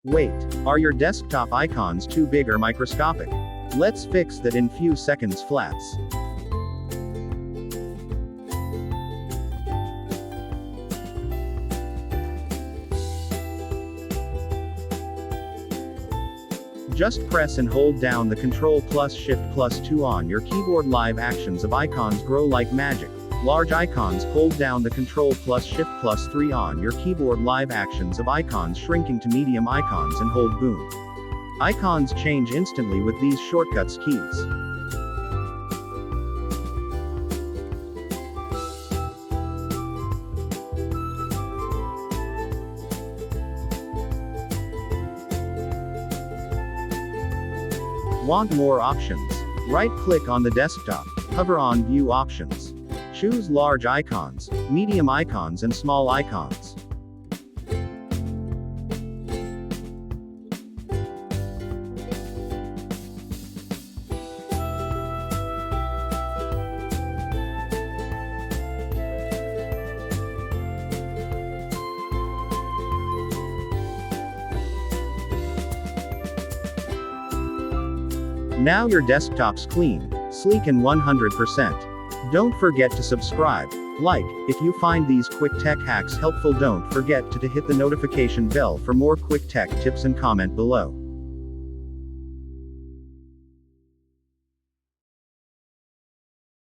Wait, are your desktop icons too big or microscopic? Let's fix that in few seconds flats. Just press and hold down the Ctrl plus Shift plus 2 on your keyboard. Live actions of icons grow like magic. Large icons, hold down the Ctrl plus Shift plus 3 on your keyboard. Live actions of icons shrinking to medium icons and hold boom. Icons change instantly with these shortcuts keys. Want more options? Right-click on the desktop, hover on View Options. Choose large icons, medium icons and small icons. Now your desktop's clean, sleek and 100%. Don't forget to subscribe, like, if you find these quick tech hacks helpful. Don't forget to hit the notification bell for more quick tech tips and comment below.